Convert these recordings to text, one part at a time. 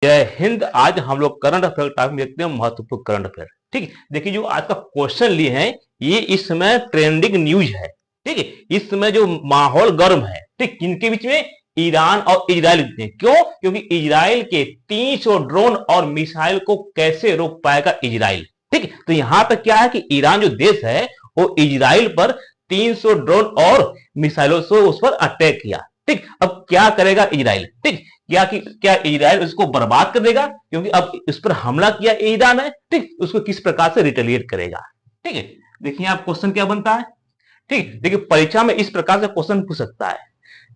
जय हिंद। आज हम लोग करंट अफेयर टॉपिक में देखते हैं, महत्वपूर्ण करंट अफेयर। ठीक है, देखिए जो आज का क्वेश्चन लिए हैं ये इस समय ट्रेंडिंग न्यूज है। ठीक है, इस समय जो माहौल गर्म है, ठीक, किनके बीच में? ईरान और इजराइल के बीच में। क्यों? क्योंकि इजराइल के 300 ड्रोन और मिसाइल को कैसे रोक पाएगा इजराइल। ठीक है, तो यहां पर क्या है कि ईरान जो देश है वो इजराइल पर 300 ड्रोन और मिसाइलों से उस पर अटैक किया। ठीक, अब क्या करेगा इजराइल? ठीक, क्या इजराइल उसको बर्बाद कर देगा? क्योंकि अब इस पर हमला किया ईरान है, ठीक, उसको किस प्रकार से रिटेलिएट करेगा। ठीक है, देखिए आप क्वेश्चन क्या बनता है। ठीक, देखिए परीक्षा में इस प्रकार से क्वेश्चन पूछ सकता है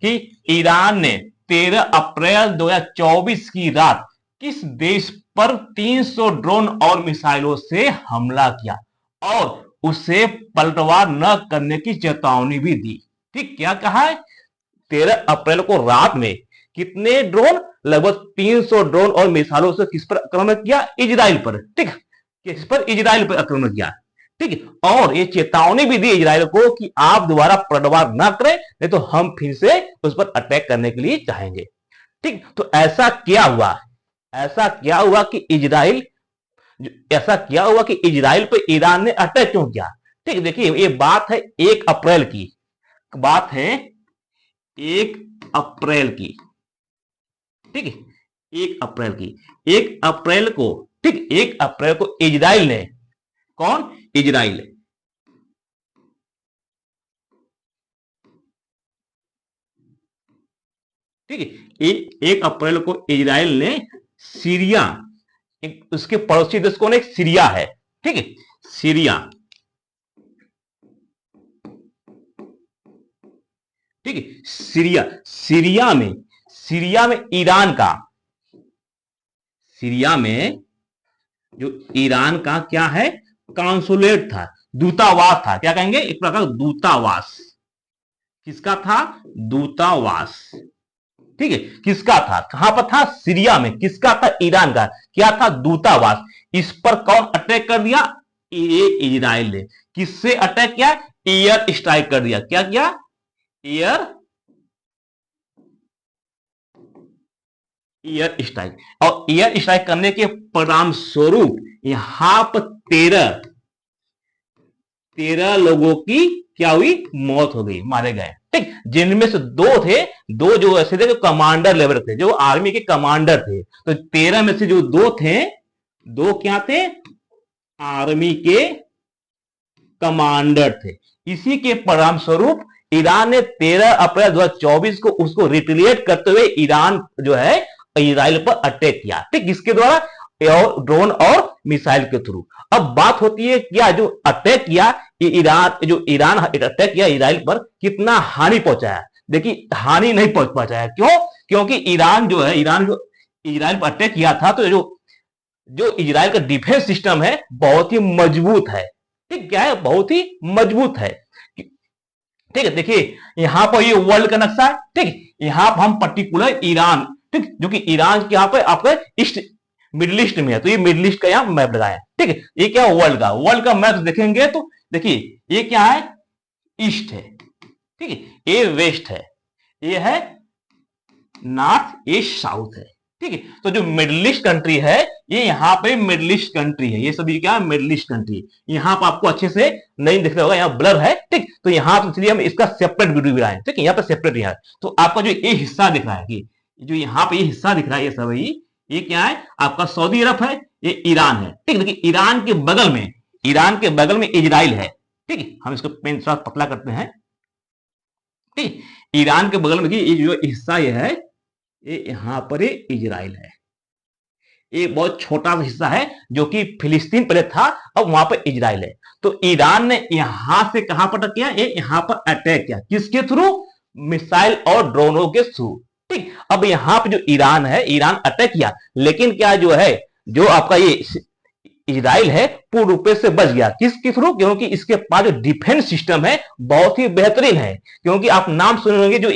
कि ईरान ने 13 अप्रैल 2024 की रात किस देश पर 300 ड्रोन और मिसाइलों से हमला किया और उसे पलटवार न करने की चेतावनी भी दी। ठीक, क्या कहा है? 13 अप्रैल को रात में कितने ड्रोन? लगभग 300 ड्रोन और मिसाइलों से किस पर आक्रमण किया? इजराइल पर। ठीक, किस पर? इजराइल पर आक्रमण किया। ठीक है, और ये चेतावनी भी दी इजराइल को कि आप दोबारा पलटवार ना करें, नहीं तो हम फिर से उस पर अटैक करने के लिए चाहेंगे। ठीक, तो ऐसा क्या हुआ कि इजराइल ऐसा क्या हुआ कि इजराइल पर ईरान ने अटैक क्यों किया? ठीक, देखिए ये बात है 1 अप्रैल की। बात है 1 अप्रैल की। ठीक है, 1 अप्रैल की। 1 अप्रैल को, ठीक, 1 अप्रैल को इजराइल ने, कौन? इजराइल। ठीक है, 1 अप्रैल को इजराइल ने सीरिया, उसके पड़ोसी देश कौन है? सीरिया है। ठीक है, सीरिया। ठीक है, सीरिया। सीरिया में ईरान का, सीरिया में जो ईरान का क्या है? कॉन्सुलेट था, दूतावास था। क्या कहेंगे? एक प्रकार दूतावास। किसका था? दूतावास। ठीक है, किसका था? कहां पर था? सीरिया में। किसका था? ईरान का। क्या था? दूतावास। इस पर कौन अटैक कर दिया? ये इजराइल ने। किससे अटैक किया? एयर स्ट्राइक कर दिया। क्या किया? Air air strike. और एयर स्ट्राइक करने के परिणाम स्वरूप यहां पर 13 लोगों की क्या हुई? मौत हो गई, मारे गए। ठीक, जिनमें से दो जो ऐसे थे जो कमांडर लेवल थे, जो आर्मी के कमांडर थे। तो 13 में से जो दो थे, दो क्या थे? आर्मी के कमांडर थे। इसी के परिणाम स्वरूप ईरान ने 13 अप्रैल 2024 को उसको रिटेलिएट करते हुए ईरान जो है इजराइल पर अटैक किया। ठीक, किसके द्वारा? ड्रोन और मिसाइल के थ्रू। अब बात होती है क्या जो अटैक किया ईरान अटैक किया इजराइल पर, कितना हानि पहुंचाया? देखिए हानि नहीं पहुंच पाया। क्यों? क्योंकि ईरान जो इजराइल पर अटैक किया था, तो जो जो इजराइल का डिफेंस सिस्टम है बहुत ही मजबूत है। ठीक, क्या है? बहुत ही मजबूत है। ठीक है, देखिए यहां पर ये वर्ल्ड का नक्शा है। ठीक, यहां पर हम पर्टिकुलर ईरान, ठीक, जो कि ईरान के यहां पर आपका ईस्ट, मिडिल ईस्ट में है, तो ये मिडिल ईस्ट का यहां मैप लगाया है। ठीक है, ये क्या? वर्ल्ड का मैप देखेंगे तो देखिए ये क्या है? ईस्ट है। ठीक है, ये वेस्ट है, ये है नॉर्थ, ये साउथ है। ठीक है, तो जो मिडिल ईस्ट कंट्री है, ये यहाँ पे मिडिल ईस्ट कंट्री है। ये सभी क्या है? Middle east country. यहाँ पर आपको अच्छे से नहीं दिख रहा होगा, यहाँ ब्लर है। ठीक, तो यहाँ पे इसलिए हम इसका सेपरेट वीडियो बनाए। ठीक है, यहाँ पे सेपरेट यहाँ है। तो आपका जो ये हिस्सा दिख रहा है कि जो यहाँ पे ये हिस्सा दिख रहा है, ये सब ये क्या है? आपका सऊदी अरब है, ये ईरान है। ठीक, देखिए ईरान के बगल में इजराइल है। ठीक है, हम इसको पेन थोड़ा पतला करते हैं। ठीक, ईरान के बगल में ये जो हिस्सा ये है, ये यहां पर ये इजराइल है। ये बहुत छोटा सा हिस्सा है जो कि फिलिस्तीन पहले था, अब वहां पर इजराइल है। तो ईरान ने यहां से कहां पर अटैक किया? ये यहां पर अटैक किया। किसके थ्रू? मिसाइल और ड्रोनों के थ्रू। ठीक, अब यहां पर जो ईरान है, ईरान अटैक किया, लेकिन क्या जो है, जो आपका ये इजराइल है पूर्ण रूप से बच गया। किसके थ्रू? क्योंकि इसके पास जो डिफेंस सिस्टम है बहुत ही बेहतरीन है। क्योंकि आप नाम सुने होंगे जो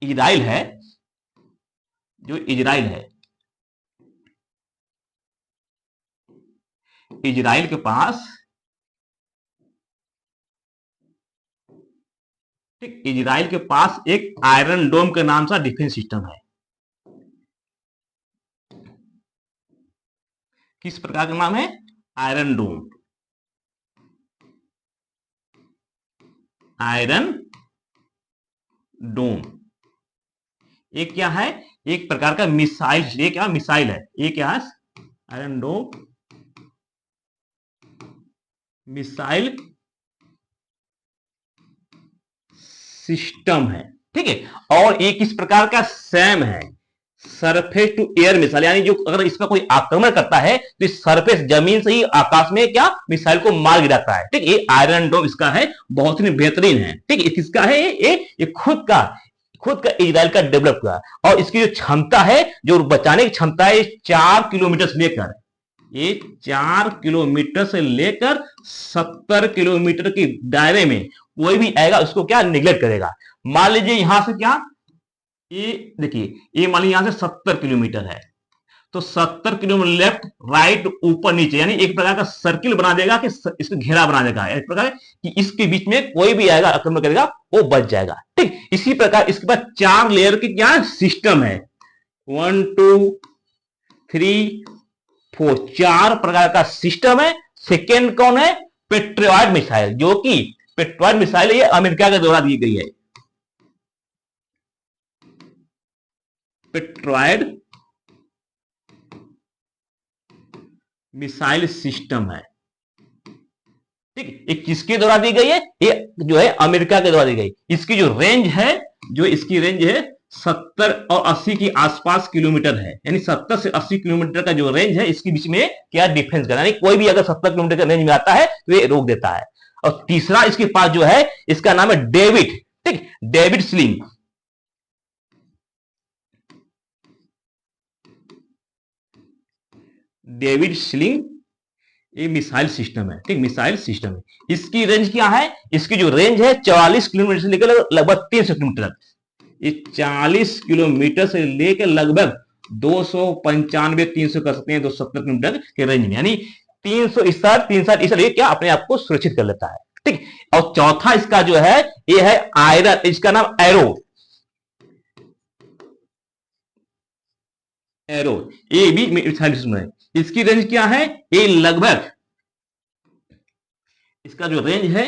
इजराइल है, जो इजराइल है, इजराइल के पास, ठीक, इजराइल के पास एक आयरन डोम के नाम से डिफेंस सिस्टम है। किस प्रकार का नाम है? आयरन डोम। आयरन डोम ये क्या है? एक प्रकार का मिसाइल। ये क्या मिसाइल है? ये क्या है? आयरन डोम मिसाइल सिस्टम है, ठीक है। और एक इस प्रकार का सैम है, सरफेस टू एयर मिसाइल, यानी जो अगर इसका कोई आक्रमण करता है तो इस सरफेस जमीन से ही आकाश में क्या मिसाइल को मार गिराता है, ठीक। ये आयरन डोम इसका है, बहुत ही बेहतरीन है, ठीक। ये किसका है? ये खुद का इजराइल का डेवलप हुआ। और इसकी जो क्षमता है, जो बचाने की क्षमता है, 4 किलोमीटर से लेकर, ये 4 किलोमीटर से लेकर 70 किलोमीटर के दायरे में कोई भी आएगा उसको क्या निगलेक्ट करेगा। मान लीजिए यहां से क्या, ये देखिए, ये मान लीजिए यहां से 70 किलोमीटर है, तो 70 किलोमीटर लेफ्ट राइट ऊपर नीचे, यानी एक प्रकार का सर्किल बना देगा कि इसको घेरा बना देगा, एक प्रकार कि इसके बीच में कोई भी आएगा आक्रमण करेगा वो बच जाएगा, ठीक। इसी प्रकार इसके पास 4 लेयर की क्या सिस्टम है, 1 2 3 4, 4 प्रकार का सिस्टम है। सेकेंड कौन है? पेट्रियट मिसाइल, जो कि पेट्रियट मिसाइल ये अमेरिका के द्वारा दी गई है। पेट्रियट मिसाइल सिस्टम है, ठीक। ये किसके द्वारा दी गई है? ये जो है अमेरिका के द्वारा दी गई। इसकी जो रेंज है, जो इसकी रेंज है 70 और 80 के आसपास किलोमीटर है, यानी 70 से 80 किलोमीटर का जो रेंज है इसके बीच में क्या डिफेंस करना, यानी कोई भी अगर 70 किलोमीटर का रेंज में आता है तो ये रोक देता है। और तीसरा इसके पास जो है, इसका नाम है डेविड, ठीक, डेविड स्लिंग। डेविड स्लिंग ये मिसाइल सिस्टम है, ठीक, मिसाइल सिस्टम है। इसकी रेंज क्या है? इसकी जो रेंज है 44 किलोमीटर से लेकर लगभग 300 किलोमीटर तक। ये 40 किलोमीटर से लेकर लगभग 295 300 कर सकते हैं, 270 किलोमीटर के रेंज में, यानी 300 इस ये क्या अपने आप को सुरक्षित कर लेता है, ठीक। और चौथा इसका जो है, ये है आयरन, इसका नाम एरो। एरो ये भी मिसाइल सिस्टम है। इसकी रेंज क्या है? ये लगभग, इसका जो रेंज है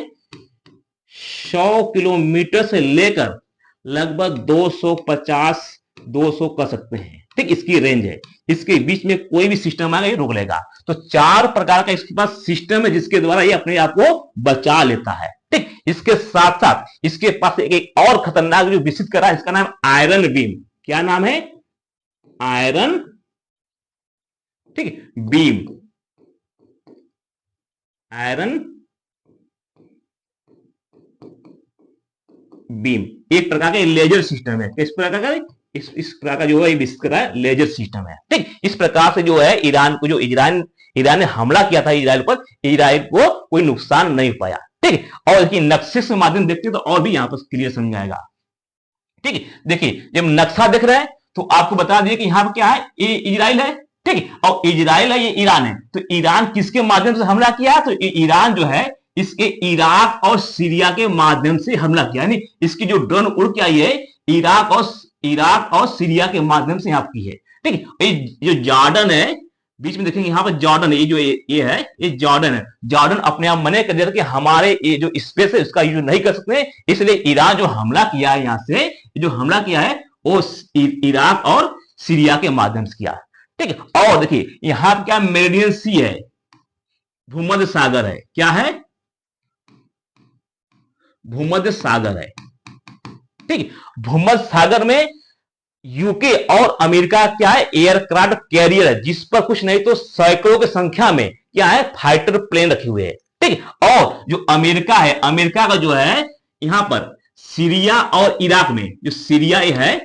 100 किलोमीटर से लेकर लगभग 250 200 कर सकते हैं, ठीक, इसकी रेंज है। इसके बीच में कोई भी सिस्टम आएगा ये रोक लेगा। तो 4 प्रकार का इसके पास सिस्टम है जिसके द्वारा ये अपने आप को बचा लेता है, ठीक। इसके साथ साथ इसके पास एक और खतरनाक जो विकसित करा है, इसका नाम आयरन बीम। क्या नाम है? आयरन, ठीक, बीम, आयरन बीम एक प्रकार का लेजर सिस्टम है। किस प्रकार का? इस प्रकार का जो है विकसित करा है, लेजर सिस्टम है, ठीक। इस प्रकार से जो है ईरान को, जो ईरान ने हमला किया था इजराइल पर, इजराइल को कोई नुकसान नहीं पाया, ठीक। और देखिए नक्शे के माध्यम देखते तो और भी यहां पर क्लियर समझ आएगा, ठीक। देखिए जब नक्शा देख रहे हैं तो आपको बता दिए कि यहां पर क्या है, ये इजराइल है, ठीक, और इजराइल है, ये ईरान है। तो ईरान किसके माध्यम से हमला किया है? तो ईरान जो है इसके इराक और सीरिया के माध्यम से हमला किया, यानी इसकी जो ड्रोन उड़ के आई है इराक और सीरिया के माध्यम से यहाँ की है, ठीक। ये जो जॉर्डन है बीच में देखेंगे, यहाँ पर जॉर्डन है, ये जो ये है, ये जॉर्डन है। जॉर्डन अपने आप मने कर दिया था कि हमारे ये जो स्पेस है उसका यूज नहीं कर सकते, इसलिए ईरान जो हमला किया है, यहाँ से जो हमला किया है वो इराक और सीरिया के माध्यम से किया, ठीक। और देखिए यहाँ पर क्या, मेडियन सी है, भूमध्य सागर है। क्या है? भूमध्य सागर है, ठीक। भूमध्य सागर में यूके और अमेरिका क्या है, एयरक्राफ्ट कैरियर है, जिस पर कुछ नहीं तो सैकड़ों की संख्या में क्या है, फाइटर प्लेन रखे हुए हैं, ठीक। और जो अमेरिका है, अमेरिका का जो है यहां पर सीरिया और इराक में, जो सीरिया है,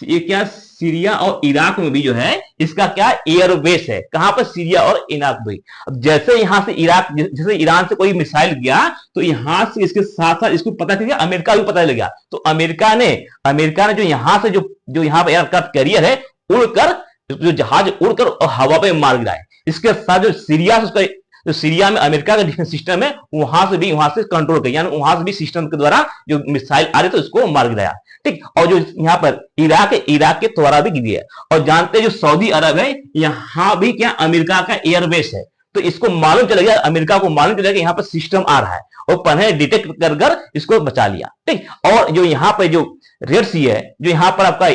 ये क्या, सीरिया और इराक में भी जो है इसका क्या एयरबेस है। कहां पर? सीरिया और इराक में। अब जैसे यहां से इराक, जैसे ईरान से कोई मिसाइल गया तो यहां से इसके साथ साथ इसको पता चल गया, अमेरिका भी पता चल गया। तो अमेरिका ने जो यहां से जो यहां पर एयरक्राफ्ट कैरियर है, उड़कर, जो जहाज उड़कर हवा पे मार गिरा है। इसके साथ जो सीरिया से उसका, तो सीरिया में अमेरिका का डिफेंस सिस्टम है, वहां से कंट्रोल किया, यानी वहां से भी सिस्टम के द्वारा जो मिसाइल आ रही थी उसको मार गिराया, ठीक। और जो यहाँ पर इराक है, इराक के द्वारा भी गिरी है। और जानते हैं जो सऊदी अरब है, यहां भी क्या अमेरिका का एयरबेस है। तो इसको मालूम चला गया, अमेरिका को मालूम चला गया यहाँ पर सिस्टम आ रहा है, और पहले डिटेक्ट कर कर इसको बचा लिया, ठीक। और जो यहाँ पर जो रेड सी है, जो यहाँ पर आपका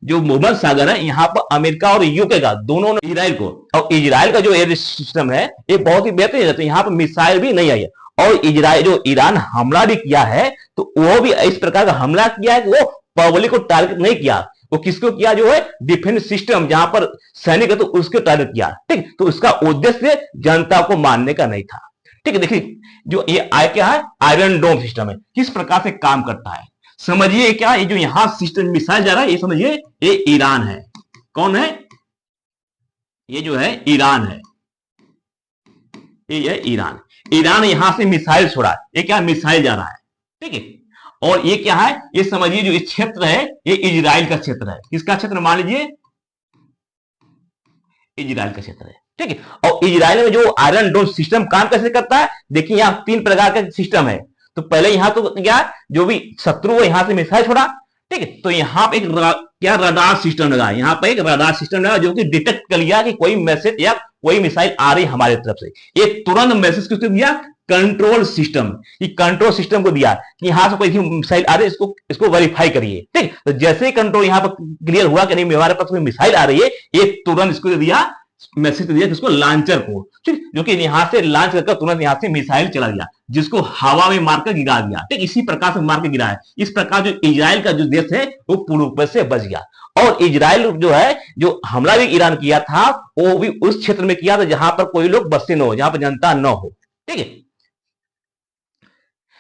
जो भूमध्य सागर है, यहाँ पर अमेरिका और यूके का दोनों ने इजराइल को, और इजराइल का जो एयर सिस्टम है ये बहुत ही बेहतरीन है। तो यहाँ पर मिसाइल भी नहीं आई है। और इजराइल जो ईरान हमला भी किया है, तो वो भी इस प्रकार का हमला किया है कि वो पब्लिक को टारगेट नहीं किया, वो किसको किया, जो है डिफेंस सिस्टम जहां पर सैनिक है तो उसको टारगेट किया, ठीक। तो उसका उद्देश्य जनता को मारने का नहीं था, ठीक है। देखिए जो ये क्या है, आयरन डोम सिस्टम है, किस प्रकार से काम करता है समझिए। क्या ये जो यहां सिस्टम मिसाइल जा रहा है, ये समझिए ये ईरान है। कौन है, ये जो है ईरान है, ये है ईरान। ईरान यहां से मिसाइल छोड़ा, ये क्या मिसाइल जा रहा है, ठीक है। और ये क्या है, ये समझिए जो ये क्षेत्र है ये इजराइल का क्षेत्र है। किसका क्षेत्र, मान लीजिए इजराइल का क्षेत्र है, ठीक है। और इजराइल में जो आयरन डोम सिस्टम काम कैसे करता है, देखिए यहां 3 प्रकार का सिस्टम है। तो पहले यहां तो क्या, जो भी शत्रु है यहां से मिसाइल छोड़ा, ठीक है। तो यहां पे एक क्या रडार सिस्टम लगा, यहां पे एक रडार सिस्टम लगा जो कि डिटेक्ट कर लिया कि कोई मैसेज या कोई मिसाइल आ रही हमारे तरफ से। ये तुरंत मैसेज किसको दिया, कंट्रोल सिस्टम, ये कंट्रोल सिस्टम को दिया कि यहां से कोई मिसाइल आ रही है, इसको वेरीफाई करिए, ठीक। तो जैसे ही कंट्रोल यहां पर क्लियर हुआ कि नहीं हमारे पास कोई मिसाइल आ रही है, ये तुरंत इसको दिया मैसेज दिया किसको, लॉन्चर को, ठीक। जो कि यहां से लॉन्च करके तुरंत यहां से मिसाइल चला गया, जिसको हवा में मारकर गिरा दिया, ठीक। इसी प्रकार से मार के गिरा है। इस प्रकार जो इजराइल का जो देश है वो पूर्ण रूप से बच गया। और इजराइल जो है, जो हमला भी ईरान किया था, वो भी उस क्षेत्र में किया था जहां पर कोई लोग बसे न हो, जहां पर जनता न हो, ठीक है।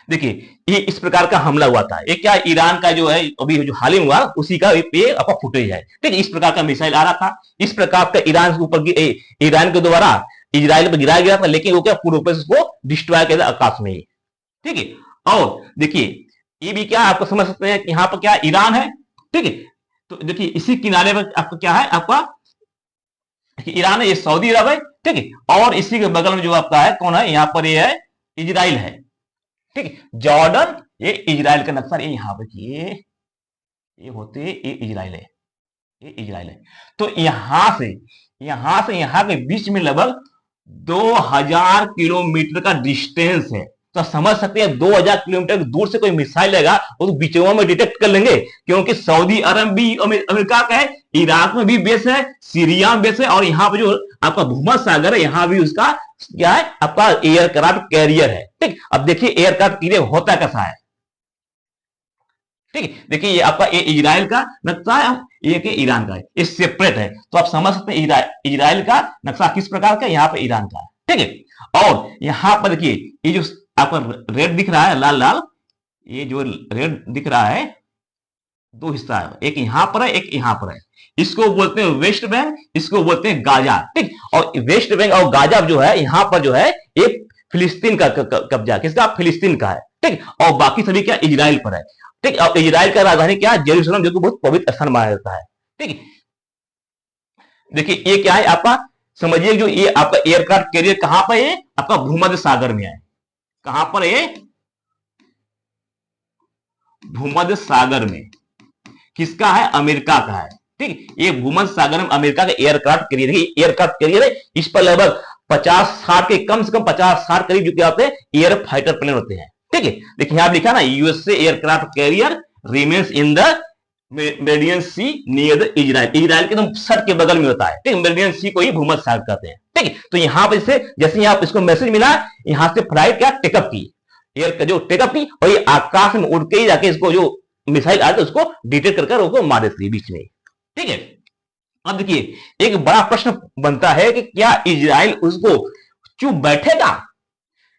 देखिए ये इस प्रकार का हमला हुआ था। ये क्या, ईरान का जो है अभी जो हाल ही हुआ उसी का ये आपका फुटेज है, ठीक है। इस प्रकार का मिसाइल आ रहा था, इस प्रकार का ईरान के ऊपर ईरान के द्वारा इजराइल पर गिराया गया था, लेकिन वो क्या पूर्ण रूप से उसको डिस्ट्रॉय किया आकाश में ही, ठीक है। और देखिए ये भी क्या आपको समझ सकते हैं कि यहाँ पर क्या ईरान है, ठीक है। तो देखिए इसी किनारे पर आपका क्या है, आपका ईरान है, ये सऊदी अरब है, ठीक है। और इसी के बगल में जो आपका है कौन है, यहाँ पर ये है इजराइल है, ठीक है। जॉर्डन, ये इजराइल का नक्शा, ये यहां पर ये होते ये इजराइल है, ये इजराइल है। तो यहां से यहां के बीच में लगभग 2000 किलोमीटर का डिस्टेंस है। तो समझ सकते हैं 2000 किलोमीटर दूर से कोई मिसाइल लेगा वो तो बीचों में डिटेक्ट कर लेंगे, क्योंकि सऊदी अरब भी अमेरिका का है, इराक में भी बेस है, सीरिया में बेस है, और यहाँ पे जो आपका भूमध्य सागर है यहां भी उसका क्या है, आपका एयरक्राफ्ट कैरियर है, ठीक। अब देखिए एयरक्राफ्ट कैरियर होता कैसा है, ठीक है। देखिए ये आपका ये इजराइल का नक्शा है, ये के ईरान का है, ये सेपरेट है। तो आप समझ सकते हैं इजराइल का नक्शा किस प्रकार का, यहाँ पे ईरान का है, ठीक है। और यहां पर देखिए ये जो आपका रेड दिख रहा है, लाल लाल, ये जो रेड दिख रहा है 2 हिस्सा है, एक यहां पर है एक यहां पर है। इसको बोलते हैं वेस्ट बैंक, इसको बोलते हैं गाजा, ठीक। और वेस्ट बैंक और गाजा जो है यहां पर जो है एक फिलिस्तीन का कब्जा, किसका, फिलिस्तीन का है, ठीक। और बाकी सभी क्या इजराइल पर है, ठीक। और इजराइल का राजधानी क्या है, जेरूशलम, जो कि बहुत पवित्र स्थान माना जाता है, ठीक। देखिए ये क्या है आपका, समझिए जो ये आपका एयरक्राफ्ट कैरियर कहां पर है, आपका भूमध्य सागर में है। कहां पर है, भूमध्य सागर में। किसका है, अमेरिका का है, ठीक। ये भूमध्य सागर में अमेरिका का एयरक्राफ्ट कैरियर है, एयरक्राफ्ट कैरियर है। इस पर लगभग 50-60 के कम से कम 50-60 करीब जो क्या होते हैं, एयर फाइटर प्लेन होते हैं, ठीक है। देखिए यहां लिखा ना, USA aircraft carrier remains in the median sea near the Israel, Israel के एकदम सर के बगल में होता है, ठीक। मेडियन सी को ही भूमध्य सागर कहते हैं, ठीक है। तो यहां पर जैसे यहाँ इसको मैसेज मिला, यहां से फ्लाइट क्या टेकअप की, एयर जो टेकअप की, और ये आकाश में उड़ के ही जाके इसको जो मिसाइल आते उसको डिटेक्ट करके उसको मार देती है बीच में, ठीक है। अब देखिए एक बड़ा प्रश्न बनता है कि क्या इजराइल उसको चुप बैठेगा,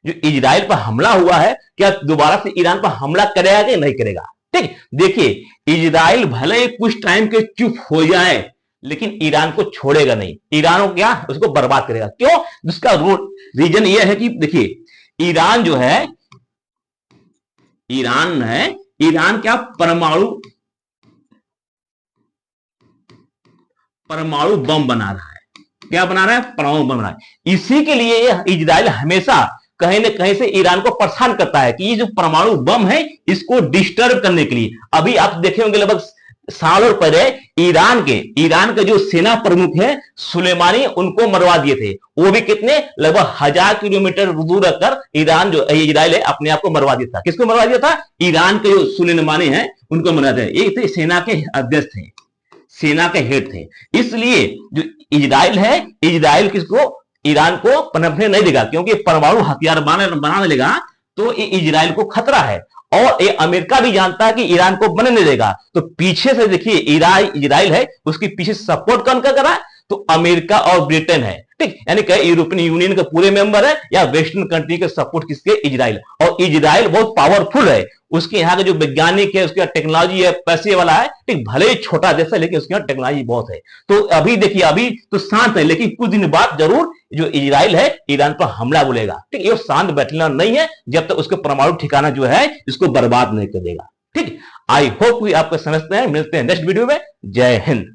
जो इजराइल पर हमला हुआ है क्या दोबारा से ईरान पर हमला करेगा कि नहीं करेगा, ठीक। देखिए इजराइल भले कुछ टाइम के चुप हो जाए, लेकिन ईरान को छोड़ेगा नहीं, ईरान को क्या उसको बर्बाद करेगा। क्यों, उसका रीजन यह है कि देखिए ईरान जो है, ईरान क्या परमाणु बम बना रहा है, क्या बना रहा है, परमाणु बम बना रहा है। इसी के लिए इजराइल हमेशा कहीं ना कहीं से ईरान को परेशान करता है कि ये जो परमाणु बम है इसको डिस्टर्ब करने के लिए। अभी आप देखे होंगे लगभग सालों पहले ईरान के जो सेना प्रमुख है सुलेमानी, उनको मरवा दिए थे। वो भी कितने, लगभग 1000 किलोमीटर दूर रखकर ईरान जो इजराइल है अपने आप को मरवा दिया था। किसको मरवा दिया था? ईरान के जो सुलेमानी है उनको मरवा दिया। ये थे सेना के अध्यक्ष थे, सेना के हेड थे। इसलिए जो इजराइल है, इजराइल किसको, ईरान को पनपने नहीं देगा, क्योंकि परमाणु हथियार बनाने लेगा तो ये इजराइल को खतरा है। और ये अमेरिका भी जानता है कि ईरान को बनने नहीं देगा। तो पीछे से देखिए इजराइल है, उसके पीछे सपोर्ट कौन कर रहा है? तो अमेरिका और ब्रिटेन है, ठीक। यानी कि यूरोपियन यूनियन के पूरे मेंबर है या वेस्टर्न कंट्री के सपोर्ट किसके? इजराइल। और इजराइल बहुत पावरफुल है, उसके यहाँ के जो वैज्ञानिक है, उसके टेक्नोलॉजी है, पैसे वाला है, ठीक। भले ही छोटा देश है लेकिन उसके यहाँ टेक्नोलॉजी बहुत है। तो अभी देखिए, अभी तो शांत है, लेकिन कुछ दिन बाद जरूर जो इजराइल है ईरान पर हमला बोलेगा, ठीक। ये शांत बैठना नहीं है जब तक उसके परमाणु ठिकाना जो है इसको बर्बाद नहीं कर देगा, ठीक। आई होप कि आपको समझते हैं। मिलते हैं नेक्स्ट वीडियो में। जय हिंद।